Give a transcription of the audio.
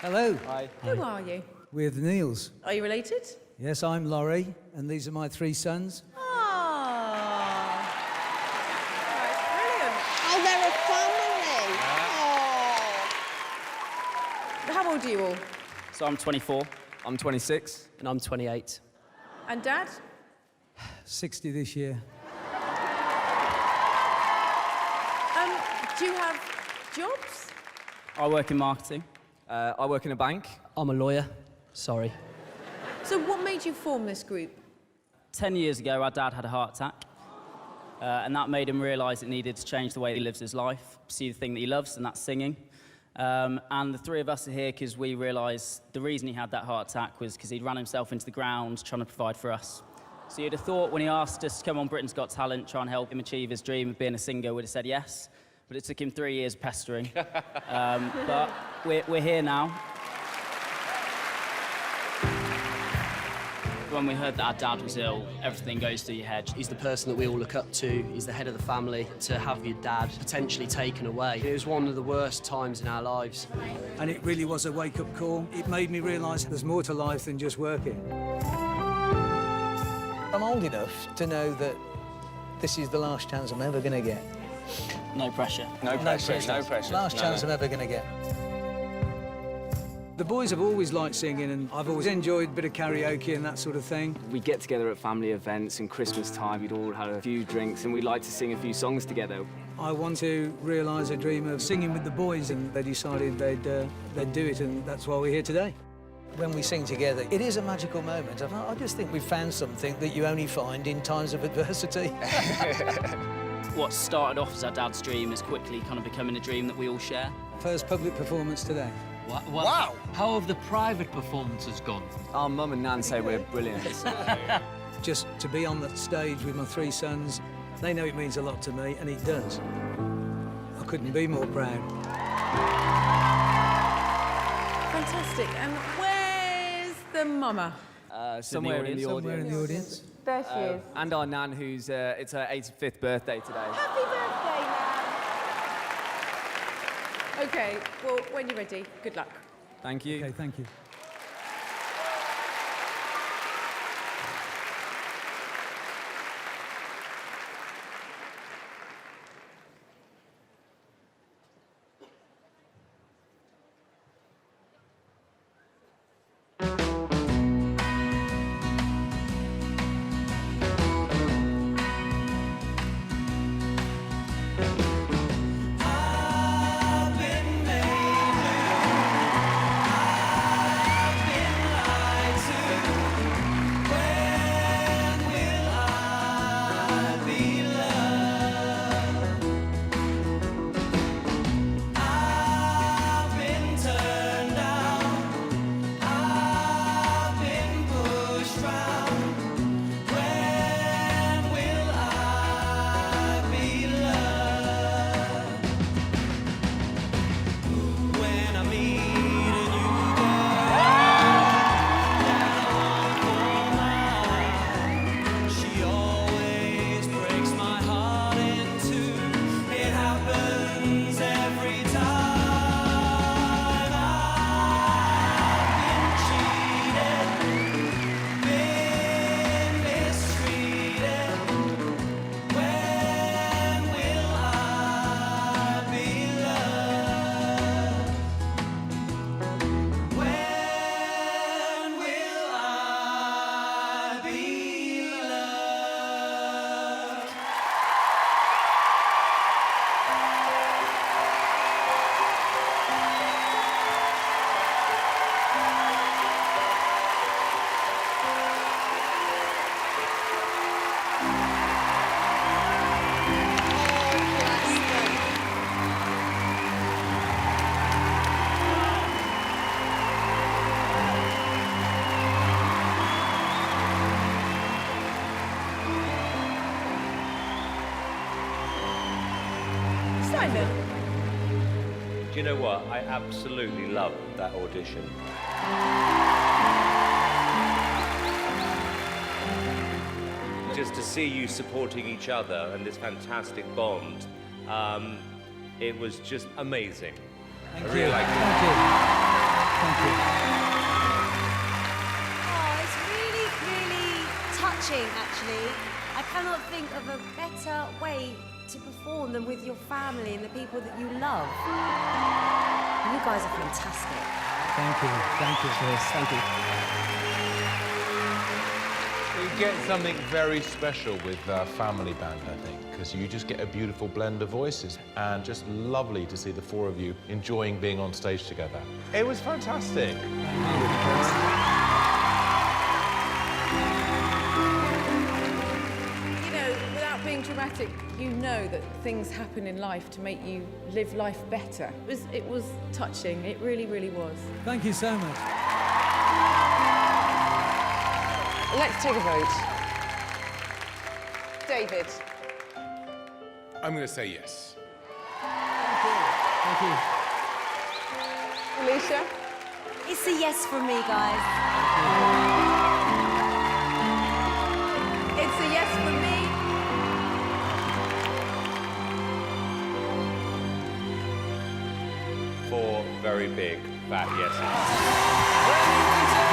Hello. Hi. Who are you? We're the Neils. Are you related? Yes, I'm Laurie, and these are my 3 sons. Ah. That's brilliant. Oh, they're a family. Oh. How old are you all? So I'm 24. I'm 26. And I'm 28. And Dad? 60 this year. Do you have jobs? I work in marketing. I work in a bank. I'm a lawyer. Sorry. So what made you form this group? 10 years ago, our dad had a heart attack. And that made him realise it needed to change the way he lives his life, pursue the thing that he loves, and that's singing. And the 3 of us are here because we realised the reason he had that heart attack was because he'd run himself into the ground trying to provide for us. So you'd have thought when he asked us to come on Britain's Got Talent, try and help him achieve his dream of being a singer, we'd have said yes. But it took him 3 years pestering. But we're here now. When we heard that our dad was ill, everything goes through your head. He's the person that we all look up to. He's the head of the family. To have your dad potentially taken away, it was one of the worst times in our lives. And it really was a wake-up call. It made me realise there's more to life than just working. I'm old enough to know that this is the last chance I'm ever going to get. No pressure. No pressure, no pressure. Last chance I'm ever going to get. The boys have always liked singing, and I've always enjoyed a bit of karaoke and that sort of thing. We'd get together at family events and Christmas time, we'd all have a few drinks and we'd like to sing a few songs together. I want to realise a dream of singing with the boys, and they decided they'd do it, and that's why we're here today. When we sing together, it is a magical moment. I just think we've found something that you only find in times of adversity. What started off as our dad's dream is quickly kind of becoming a dream that we all share. First public performance today. Wow! How have the private performances gone? Our mum and nan say we're brilliant. Just to be on the stage with my 3 sons, they know it means a lot to me, and it does. I couldn't be more proud. Fantastic. And where's the mama? Somewhere in the audience. There she is. And our nan, who's, it's her 85th birthday today. Happy birthday, Nan. OK, well, when you're ready, good luck. Thank you. OK, thank you. Simon. Do you know what? I absolutely loved that audition. Just to see you supporting each other and this fantastic bond, it was just amazing. Thank I you. really liked it. Thank you. Thank you. Oh, it's really, really touching, actually. I cannot think of a better way to perform than with your family and the people that you love. You guys are fantastic. Thank you. Thank you. Yes, thank you. You get something very special with family band, I think, because you just get a beautiful blend of voices and just lovely to see the four of you enjoying being on stage together. It was fantastic. You know, without being dramatic, you know that things happen in life to make you live life better. It was touching. It really, really was. Thank you so much. Let's take a vote. David. I'm going to say yes. Thank you. Alicia. It's a yes from me, guys. It's a yes from me. Four very big, fat yeses. Well, you can say